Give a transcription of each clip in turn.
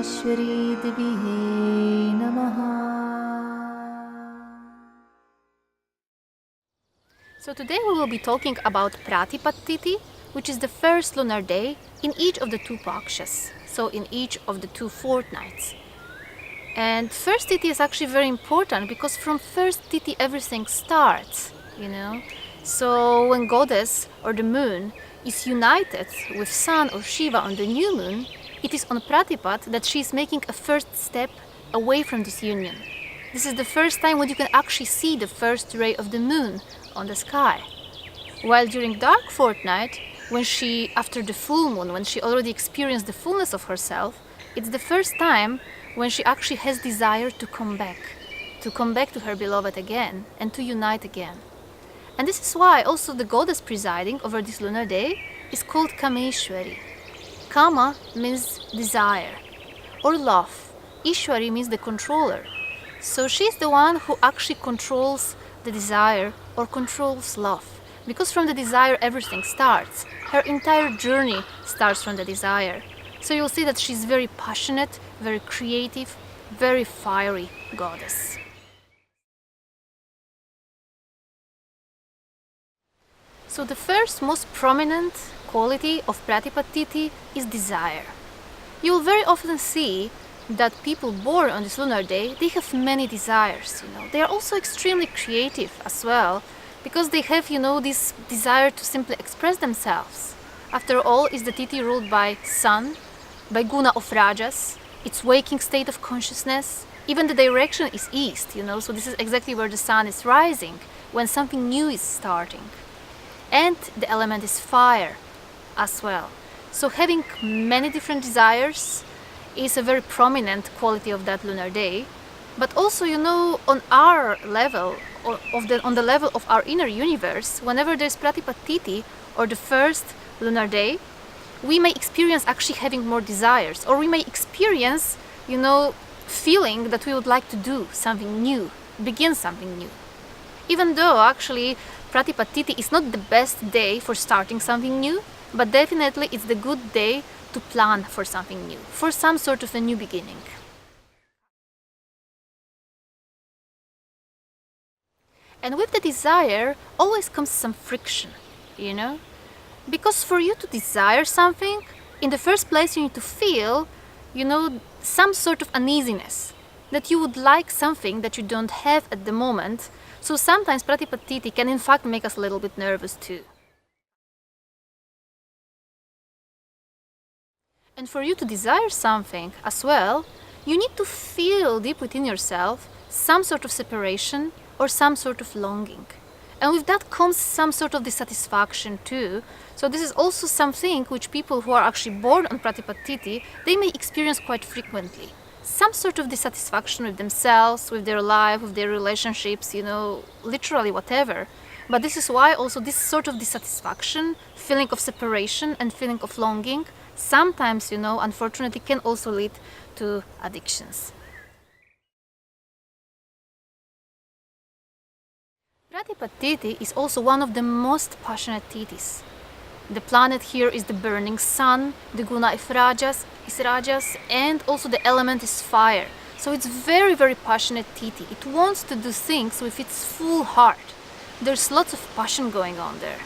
Kameshwari Tithi Namaha. So today we will be talking about Pratipad Tithi, which is the first lunar day in each of the two pakshas, so in each of the two fortnights. And first Tithi is actually very important because from first Tithi everything starts, So when goddess or the moon is united with sun or Shiva on the new moon, it is on Pratipad that she is making a first step away from this union. This is the first time when you can actually see the first ray of the moon on the sky. While during dark fortnight, when she, after the full moon, when she already experienced the fullness of herself, it's the first time when she actually has desire to come back to her beloved again and to unite again. And this is why also the goddess presiding over this lunar day is called Kameshwari. Kama means desire or love. Ishwari means the controller. So she's the one who actually controls the desire or controls love. Because from the desire everything starts. Her entire journey starts from the desire. So you'll see that she's very passionate, very creative, very fiery goddess. So the first most prominent quality of Pratipad Tithi is desire. You'll very often see that people born on this lunar day, they have many desires, They are also extremely creative as well, because they have, this desire to simply express themselves. After all, is the Tithi ruled by sun, by guna of rajas, its waking state of consciousness. Even the direction is east, so this is exactly where the sun is rising, when something new is starting. And the element is fire as well. So having many different desires is a very prominent quality of that lunar day. But also, on our level, on the level of our inner universe, whenever there's Pratipad Tithi or the first lunar day, we may experience actually having more desires, or we may experience, feeling that we would like to do something new, begin something new. Even though actually Pratipad Tithi is not the best day for starting something new, but definitely it's the good day to plan for something new, for some sort of a new beginning. And with the desire always comes some friction, Because for you to desire something, in the first place you need to feel, some sort of uneasiness, that you would like something that you don't have at the moment. So sometimes Pratipad Tithi can in fact make us a little bit nervous too. And for you to desire something as well, you need to feel deep within yourself some sort of separation or some sort of longing. And with that comes some sort of dissatisfaction too. So this is also something which people who are actually born on Pratipad Tithi, they may experience quite frequently. Some sort of dissatisfaction with themselves, with their life, with their relationships, literally whatever. But this is why also this sort of dissatisfaction, feeling of separation and feeling of longing, sometimes, unfortunately can also lead to addictions. Pratipad Tithi is also one of the most passionate Tithis. The planet here is the burning sun, the guna is rajas, and also the element is fire. So it's very, very passionate Tithi. It wants to do things with its full heart. There's lots of passion going on there.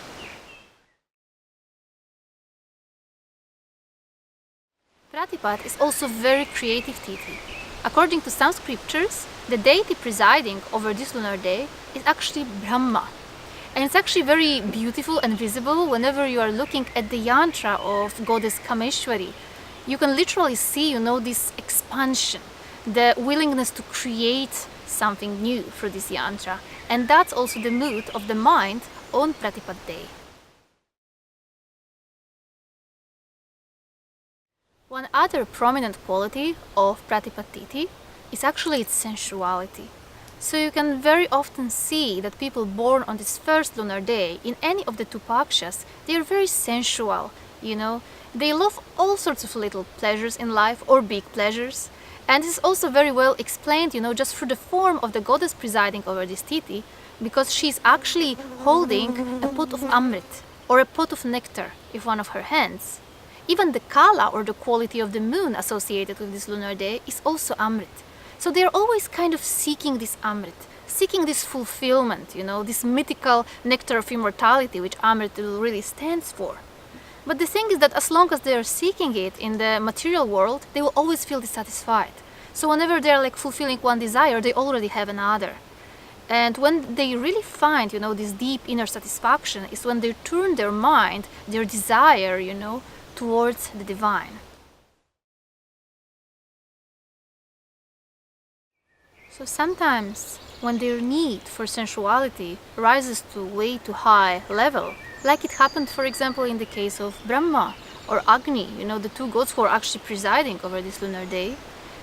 Pratipad is also very creative Tithi. According to some scriptures, the deity presiding over this lunar day is actually Brahma. And it's actually very beautiful and visible whenever you are looking at the yantra of Goddess Kameshwari. You can literally see, this expansion, the willingness to create something new through this yantra. And that's also the mood of the mind on Pratipad day. One other prominent quality of Pratipad Tithi is actually its sensuality. So you can very often see that people born on this first lunar day in any of the two pakshas, they are very sensual, They love all sorts of little pleasures in life or big pleasures. And this is also very well explained, just through the form of the goddess presiding over this Tithi, because she's actually holding a pot of amrit or a pot of nectar in one of her hands. even the kala, or the quality of the moon associated with this lunar day, is also Amrit. So they're always kind of seeking this Amrit, seeking this fulfillment, this mythical nectar of immortality which Amrit really stands for. But the thing is that as long as they are seeking it in the material world, they will always feel dissatisfied. So whenever they're like fulfilling one desire, they already have another. And when they really find, this deep inner satisfaction is when they turn their mind, their desire, towards the divine. So sometimes when their need for sensuality rises to way too high level, like it happened, for example, in the case of Brahma or Agni, the two gods who are actually presiding over this lunar day,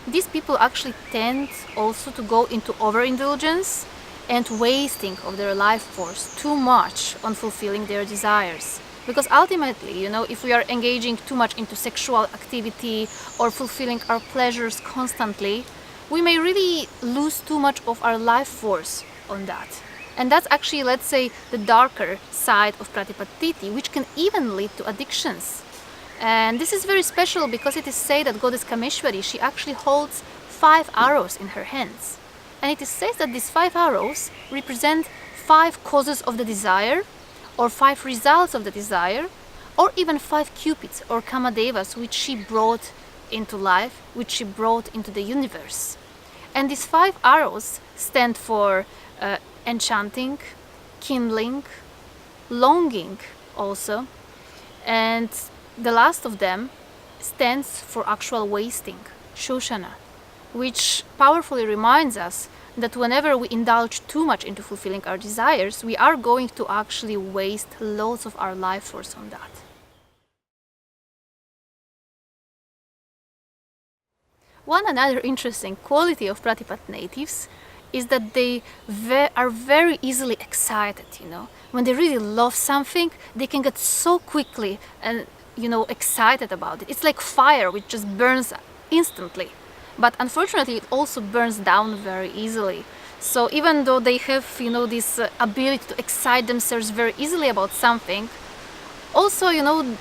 these people actually tend also to go into overindulgence and wasting of their life force too much on fulfilling their desires. Because ultimately, if we are engaging too much into sexual activity or fulfilling our pleasures constantly, we may really lose too much of our life force on that. And that's actually, let's say, the darker side of Pratipad Tithi, which can even lead to addictions. And this is very special because it is said that Goddess Kameshwari, she actually holds 5 arrows in her hands. And it is said that these 5 arrows represent 5 causes of the desire, or 5 results of the desire, or even 5 cupids or kamadevas which she brought into life, which she brought into the universe. And these 5 arrows stand for enchanting, kindling, longing also, and the last of them stands for actual wasting, shoshana, which powerfully reminds us that whenever we indulge too much into fulfilling our desires, we are going to actually waste loads of our life force on that. One another interesting quality of Pratipad natives is that they are very easily excited, When they really love something, they can get so quickly and, excited about it. It's like fire which just burns instantly. But unfortunately, it also burns down very easily. So even though they have, this ability to excite themselves very easily about something, also,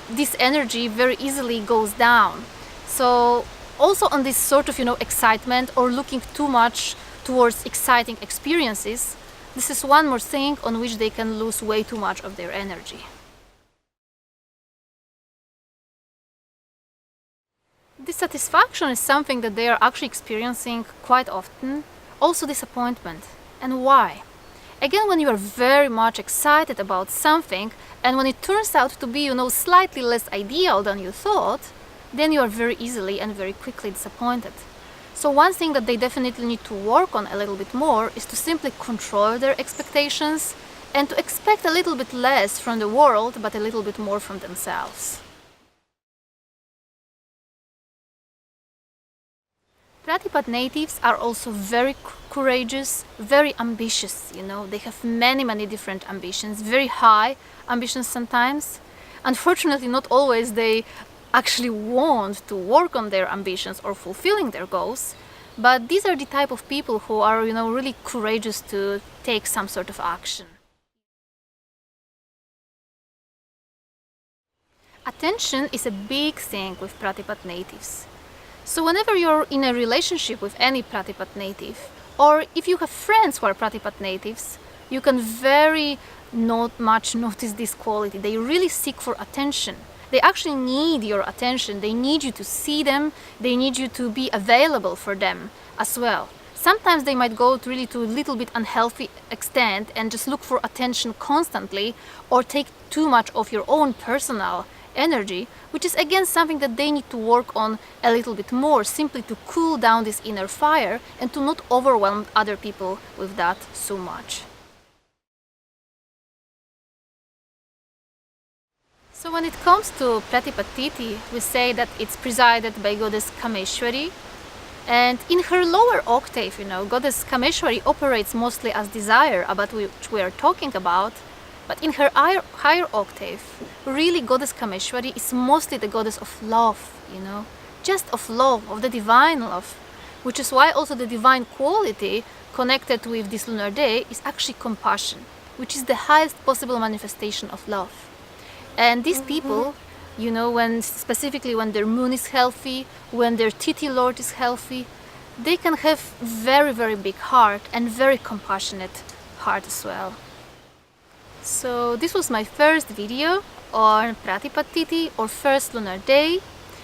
this energy very easily goes down. So also on this sort of, excitement or looking too much towards exciting experiences, this is one more thing on which they can lose way too much of their energy. Dissatisfaction is something that they are actually experiencing quite often, also disappointment. And why? Again, when you are very much excited about something and when it turns out to be, slightly less ideal than you thought, then you are very easily and very quickly disappointed. So one thing that they definitely need to work on a little bit more is to simply control their expectations and to expect a little bit less from the world, but a little bit more from themselves. Pratipad natives are also very courageous, very ambitious, They have many different ambitions, very high ambitions sometimes. Unfortunately, not always they actually want to work on their ambitions or fulfilling their goals, but these are the type of people who are, really courageous to take some sort of action. Attention is a big thing with Pratipad natives. So whenever you're in a relationship with any Pratipad native, or if you have friends who are Pratipad natives, you can very not much notice this quality. They really seek for attention. They actually need your attention. They need you to see them. They need you to be available for them as well. Sometimes they might go really to a little bit unhealthy extent and just look for attention constantly, or take too much of your own personal energy, which is again something that they need to work on a little bit more, simply to cool down this inner fire and to not overwhelm other people with that so much. So when it comes to Pratipad Tithi, we say that it's presided by Goddess Kameshwari, and in her lower octave, Goddess Kameshwari operates mostly as desire, about which we are talking about. But in her higher octave, really Goddess Kameshwari is mostly the goddess of love, just of love, of the divine love, which is why also the divine quality connected with this lunar day is actually compassion, which is the highest possible manifestation of love. And these people You know, specifically when their moon is healthy, when their Tithi lord is healthy, they can have very, very big heart and very compassionate heart as well. So this was my first video on Pratipad Tithi, or first lunar day.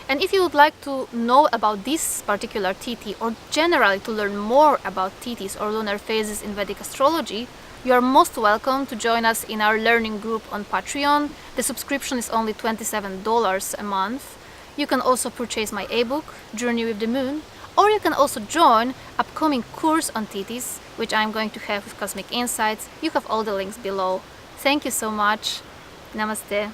And if you would like to know about this particular Tithi, or generally to learn more about Tithis or lunar phases in Vedic astrology, you are most welcome to join us in our learning group on Patreon. The subscription is only $27 a month. You can also purchase my ebook, Journey with the Moon, or you can also join upcoming course on Tithis, which I'm going to have with Cosmic Insights. You have all the links below. Thank you so much. Namaste.